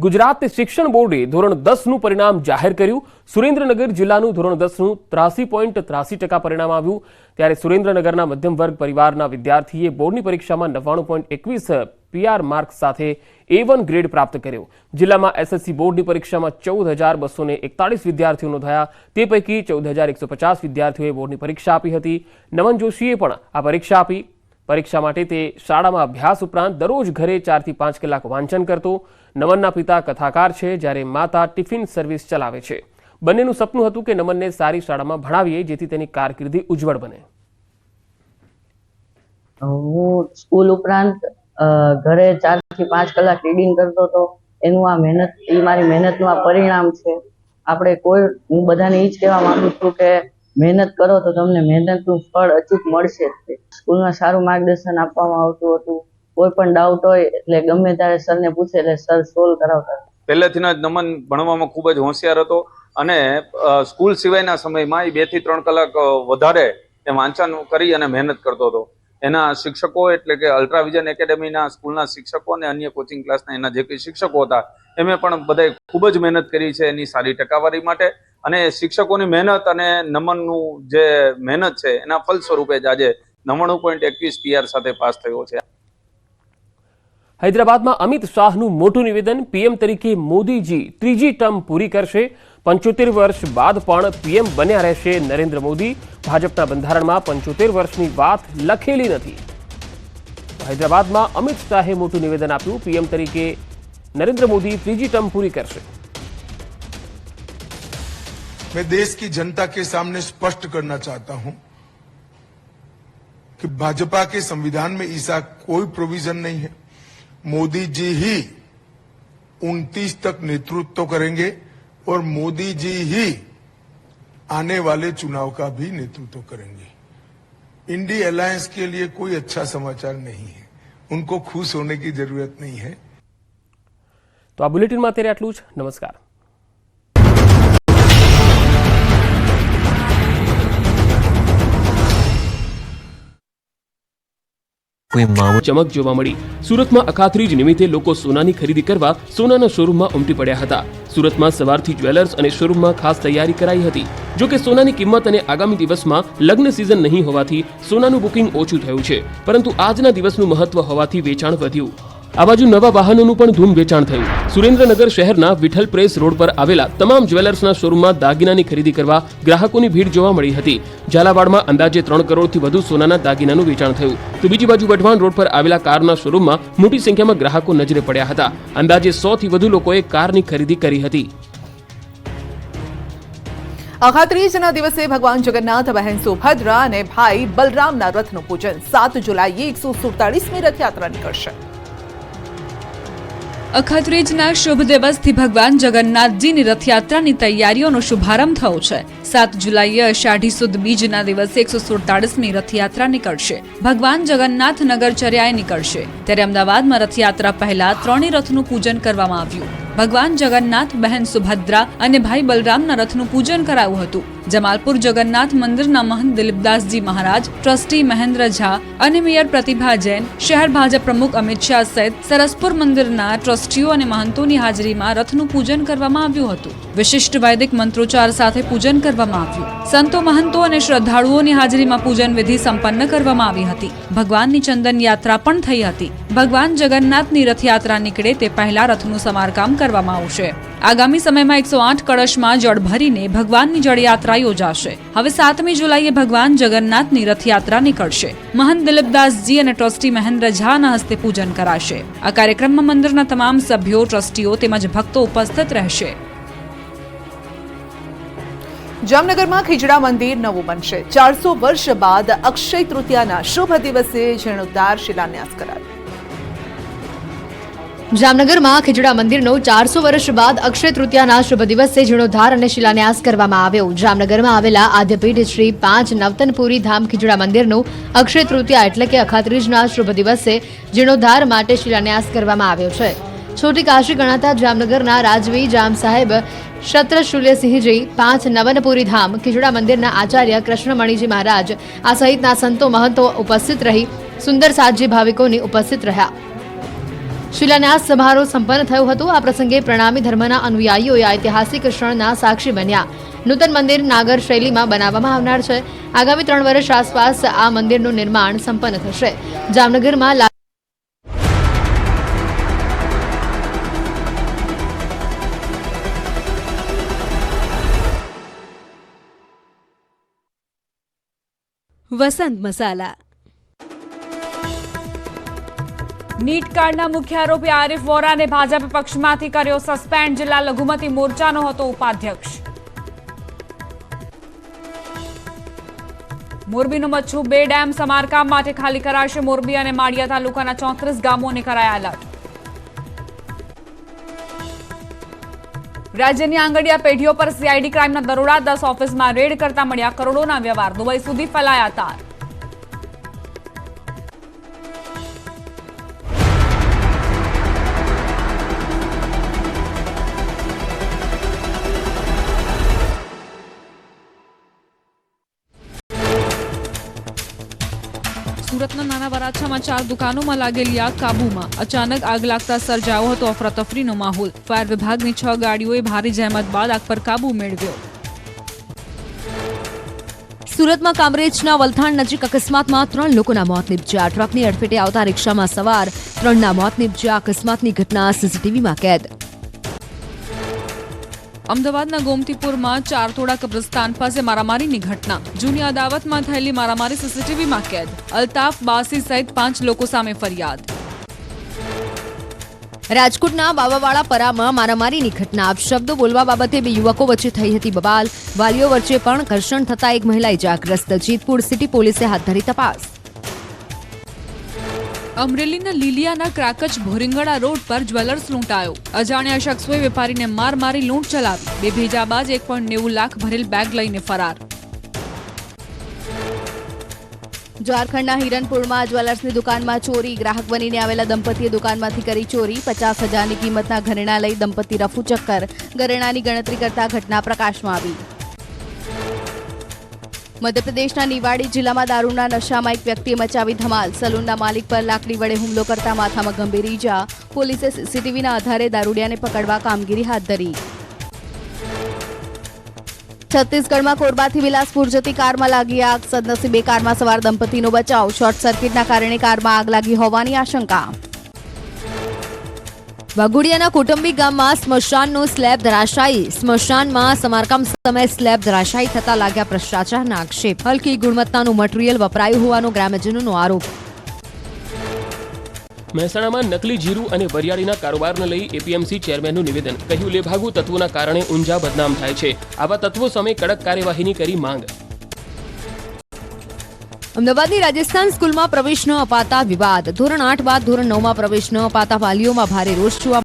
ગુજરાત શિક્ષણ બોર્ડે ધોરણ 10નું પરિણામ જાહેર કર્યું। સુરેન્દ્રનગર જિલ્લાનું ધોરણ 10નું 83.83% પરિણામ આવ્યું। ત્યારે સુરેન્દ્રનગરના મધ્યમ વર્ગ પરિવારના વિદ્યાર્થીએ બોર્ડની પરીક્ષામાં 99.21 પીઆર માર્ક સાથે A1 ગ્રેડ પ્રાપ્ત કર્યો। જિલ્લામાં એસએસસી બોર્ડની પરીક્ષામાં 14,241 વિદ્યાર્થીઓ નોંધાયા। તે પૈકી 14,150 વિદ્યાર્થીઓએ બોર્ડની પરીક્ષા આપી હતી। નમન જોશીએ પણ આ પરીક્ષા આપી। પરીક્ષા માટે તે શાળામાં અભ્યાસ ઉપરાંત દરરોજ ઘરે 4 થી 5 કલાક વાંચન કરતો। નમનના પિતા કથાકાર છે, જ્યારે માતા ટિફિન સર્વિસ ચલાવે છે। બંનેનું સપનું હતું કે નમનને સારી શાળામાં ભણાવીએ જેથી તેની કારકિર્દી ઉજ્જવળ બને। હું સ્કૂલ ઉપરાંત ઘરે 4 થી 5 કલાક રીડિંગ કરતો હતો। એનું આ મહેનત, એ મારી મહેનતનું આ પરિણામ છે। હું બધાને એ જ કહેવા માંગુ છું કે મહેનત કરો તો તમને મહેનતનું ફળ અચૂક મળશે જ। સ્કૂલમાં સારું માર્ગદર્શન આપવામાં આવતું હતું। કોઈ પણ ડાઉટ હોય એટલે ગમે ત્યારે સરને પૂછે એટલે સર સોલ્વ કરાવતા। પહેલેથી જ નમન ભણવામાં ખૂબ જ હોશિયાર હતો અને સ્કૂલ સિવાયના સમયમાં એ 2 થી 3 કલાક વધારે વાંચન કરી અને મહેનત કરતો હતો। એના શિક્ષકો એટલે કે અલ્ટ્રાવિઝન એકેડેમીના સ્કૂલના શિક્ષકો અને અન્ય કોચિંગ ક્લાસના એના જે કંઈ શિક્ષકો હતા એમણે પણ બધાએ ખૂબ જ મહેનત કરી છે એની સારી ટકાવારી માટે। અને શિક્ષકોની મહેનત અને નમનનું જે મહેનત છે એના ફલ સ્વરૂપે જ આજે 99.21 પીઆર સાથે પાસ થયો છે। હૈદરાબાદમાં અમિત શાહનું મોટું નિવેદન। પીએમ તરીકે મોદીજી ત્રીજી ટર્મ પૂરી કરશે। 75 વર્ષ બાદ પણ પીએમ બન્યા રહેશે નરેન્દ્ર મોદી। ભાજપના બંધારણમાં 75 વર્ષની વાત લખેલી નથી। હૈદરાબાદમાં અમિત શાહે મોટું નિવેદન આપ્યું। પીએમ તરીકે નરેન્દ્ર મોદી ત્રીજી ટર્મ પૂરી કરશે। मैं देश की जनता के सामने स्पष्ट करना चाहता हूं कि भाजपा के संविधान में ऐसा कोई प्रोविजन नहीं है। मोदी जी ही 29 तक नेतृत्व करेंगे और मोदी जी ही आने वाले चुनाव का भी नेतृत्व करेंगे। इंडी अलायंस के लिए कोई अच्छा समाचार नहीं है। उनको खुश होने की जरूरत नहीं है। तो आ बुलेटिનમાં અત્યારે આટલું જ। નમસ્કાર। ચમક જોવા મળી। સુરતમાં અખાત્રીજ નિમિત્તે લોકો સોનાની ખરીદી કરવા સોનાના શોરૂમમાં ઉમટી પડ્યા હતા। સુરતમાં સવારથી જ્વેલર્સ અને શોરૂમમાં ખાસ તૈયારી કરાઈ હતી। જો કે સોનાની કિંમત અને આગામી દિવસમાં લગ્ન સિઝન નહીં હોવાથી સોનાનું બુકિંગ ઓછું થયું છે, પરંતુ આજના દિવસનું મહત્વ હોવાથી વેચાણ વધ્યું। આ બાજુ નવા વાહનોનું પણ ધૂમ વેચાણ થયું। સુરેન્દ્રનગર શહેરના વિઠ્ઠલ પ્રેસ રોડ પર આવેલા તમામ જ્વેલર્સના શોરૂમમાં દાગીનાની ખરીદી કરવા ગ્રાહકોની ભીડ જોવા મળી હતી। ઝાલાવાડમાં અંદાજે 3 કરોડથી વધુ સોનાના દાગીનાનું વેચાણ થયું, તો બીજી બાજુ વઢવાણ રોડ પર આવેલા કારના શોરૂમમાં મોટી સંખ્યામાં ગ્રાહકો નજરે પડ્યા હતા। અંદાજે 100 થી વધુ લોકોએ કારની ખરીદી કરી હતી। અખાત્રીજના દિવસે ભગવાન જગન્નાથ, બહેન સુભદ્રા અને ભાઈ બલરામના રથનું પૂજન। 7 જુલાઈએ 147મી રથયાત્રા નીકળશે। અખાત્રીજના શુભ દિવસથી ભગવાન જગન્નાથજીની રથયાત્રાની તૈયારીઓનો શુભારંભ થયો છે। 7 જુલાઈએ અષાઢી સુદ બીજના દિવસે 147મી રથયાત્રા નીકળશે। ભગવાન જગન્નાથ નગરચર્યાએ નીકળશે, ત્યારે અમદાવાદમાં રથયાત્રા પહેલા 3 રથનું પૂજન કરવામાં આવ્યું। ભગવાન જગન્નાથ, બહેન સુભદ્રા અને ભાઈ બલરામના રથનું પૂજન કરાયું હતું। જમાલપુર જગન્નાથ મંદિરના મહંત દિલીપદાસજી મહારાજ, ટ્રસ્ટી મહેન્દ્ર ઝા અને મેયર પ્રતિભા જૈન, શહેર ભાજપ પ્રમુખ અમિત શાહ સહિત સરસપુર મંદિરના ટ્રસ્ટીઓ અને મહંતોની હાજરીમાં રથનું પૂજન કરવામાં આવ્યું હતું। વિશિષ્ટ વૈદિક મંત્રોચ્ચાર સાથે પૂજન કરવામાં આવ્યું। સંતો, મહંતો અને શ્રદ્ધાળુઓની હાજરીમાં પૂજન વિધિ સંપન્ન કરવામાં આવી હતી। ભગવાનની ચંદન યાત્રા પણ થઈ હતી। ભગવાન જગન્નાથની રથયાત્રા નીકળે તે પહેલા રથનું સમારકામ કરવામાં આવશે। આગામી સમયમાં 108 કળશમાં જળ ભરીને ભગવાનની જળયાત્રા યોજાશે। હવે 7મી જુલાઈએ ભગવાન જગન્નાથની રથયાત્રા નીકળશે। મહંત દિલીપદાસજી અને ટ્રસ્ટી મહેન્દ્ર ઝાના હસ્તે પૂજન કરાશે। આ કાર્યક્રમમાં મંદિરના તમામ સભ્યો, ટ્રસ્ટીઓ તેમજ ભક્તો ઉપસ્થિત રહેશે। જામનગરમાં ખીજડા મંદિર નવું બનશે। 400 વર્ષ બાદ અક્ષય તૃતીયાના શુભ દિવસે જીર્ણોદ્ધાર શિલાન્યાસ કરાયો। જામનગરમાં ખીજડા મંદિરનો 400 વર્ષ બાદ અક્ષય તૃતીયાના શુભ દિવસે જીર્ણોદ્ધાર અને શિલાન્યાસ કરવામાં આવ્યો। જામનગરમાં આવેલા આદ્યપીઠ શ્રી 5 નવતનપુરી ધામ ખીજડા મંદિરનો અક્ષય તૃતીયા એટલે કે અખાત્રીજના શુભ દિવસે જીર્ણોદ્ધાર માટે શિલાન્યાસ કરવામાં આવ્યો છે। છોટી કાશી ગણાતા જામનગરના રાજવી જામ સાહેબ શત્રશુલ્યસિંહજી, 5 નવનપુરી ધામ ખીજડા મંદિરના આચાર્ય કૃષ્ણમણીજી મહારાજ આ સહિતના સંતો, મહંતો ઉપસ્થિત રહી સુંદર સાજી ભાવિકોની ઉપસ્થિત રહ્યા। શિલાન્યાસ સમારોહ સંપન્ન થયો હતો. આ પ્રસંગે પ્રણામી ધર્મના અનુયાયીઓએ ઐતિહાસિક ક્ષણના સાક્ષી બન્યા. નૂતન મંદિર નાગર શૈલીમાં બનાવવામાં આવનાર છે. આગામી 3 વર્ષ આસપાસ આ મંદિરનું નિર્માણ સંપન્ન થશે. જામનગરમાં વસંત મસાલા. નીટ કાંડના મુખ્ય આરોપી આરિફ વોરાને ભાજપ પક્ષમાંથી કર્યો સસ્પેન્ડ. જિલ્લા લઘુમતી મોરચાનો હતો ઉપાધ્યક્ષ. મોરબીનો મચ્છુ 2 ડેમ સમારકામ માટે ખાલી કરાશે. મોરબી અને માળિયા તાલુકાના 34 ગામોને કરાયા એલર્ટ. રાજ્યની આંગડિયા પેઢીઓ પર સીઆઈડી ક્રાઇમના દરોડા. 10 ઓફિસમાં રેડ કરતા મળ્યા કરોડોના વ્યવહાર. દુબઈ સુધી ફેલાયા તાર. સુરતના નાના વરાછામાં 4 દુકાનોમાં લાગેલી આગ કાબૂમાં. અચાનક આગ લાગતા સર્જાયો હતો અફરાતફરીનો માહોલ. ફાયર વિભાગની 6 ગાડીઓએ ભારે જહેમત બાદ આગ પર કાબૂ મેળવ્યો. સુરતમાં કામરેજના વલથાણ નજીક અકસ્માતમાં 3 લોકોના મોત નીપજ્યા. ટ્રકની અડફેટે આવતા રિક્ષામાં સવાર 3ના મોત નીપજ્યા. અકસ્માતની ઘટના સીસીટીવીમાં કેદ. અમદાવાદના ગોમતીપુરમાં 4 તોડા કબ્રસ્તાન પાસે મારામારીની ઘટના. જૂની અદાવતમાં થયેલી મારામારી સીસીટીવીમાં કેદ. અલ્તાફ બાસી સહિત 5 લોકો સામે ફરિયાદ. રાજકોટના બાવાવાળા પરામાં મારામારીની ઘટના. અપશબ્દો બોલવા બાબતે 2 યુવકો વચ્ચે થઈ હતી બબાલ. વાલીઓ વચ્ચે પણ ઘર્ષણ થતા એક મહિલા ઇજાગ્રસ્ત. જીતપુર સિટી પોલીસે હાથ ધરી તપાસ. અમરેલીના લીલિયાના ક્રાકચ ભોરિંગડા રોડ પર જ્વેલર્સ લૂંટાયો. અજાણ્યા શખ્સોએ વેપારીને માર મારી લૂંટ ચલાવી. 2 ભેજાબાજ 1.90 લાખ ભરેલ બેગ લઈને ફરાર. ઝારખંડના હિરનપુરમાં જ્વેલર્સની દુકાનમાં ચોરી. ગ્રાહક બનીને આવેલા દંપતીએ દુકાનમાંથી કરી ચોરી. 50,000ની કિંમતના ઘરેણાં લઈ દંપતી રફુ ચક્કર. ઘરેણાંની ગણતરી કરતા ઘટના પ્રકાશમાં આવી. મધ્યપ્રદેશના નિવાડી જિલ્લામાં દારૂના નશામાં એક વ્યક્તિએ મચાવી ધમાલ. સલૂનના માલિક પર લાકડી વડે હુમલો કરતા માથામાં ગંભીર ઈજા. પોલીસે સીસીટીવીના આધારે દારૂડિયાને પકડવા કામગીરી હાથ ધરી. છત્તીસગઢમાં કોરબાથી બિલાસપુર જતી કારમાં લાગી આગ. સદનસીબે કારમાં સવાર દંપતીનો બચાવ. શોર્ટ સર્કિટના કારણે કારમાં આગ લાગી હોવાની આશંકા. વાઘોડિયાના કૌટુંબિક ગામમાં સ્મશાનનો સ્લેબ ધરાશાયી. સ્મશાનમાં સમારકામ સમયે સ્લેબ ધરાશાયી થતા લાગ્યા ભ્રષ્ટાચારના આક્ષેપ. હલકી ગુણવત્તાનું મટીરીયલ વપરાયું હોવાનો ગ્રામજનોનો આરોપ. મહેસાણામાં નકલી જીરું અને વરિયાળીના કારોબારને લઈ એપીએમસી ચેરમેનનું નિવેદન. કહ્યું લેભાગુ તત્વોના કારણે ઊંઝા બદનામ થાય છે. આવા તત્વો સામે કડક કાર્યવાહીની કરી માંગ. અમદાવાદની રાજસ્થાન સ્કૂલમાં પ્રવેશ ન અપાતા વિવાદ. ધોરણ 8 બાદ ધોરણ 9માં પ્રવેશ ન અપાતા વાલીઓમાં ભારે રોષ જોવા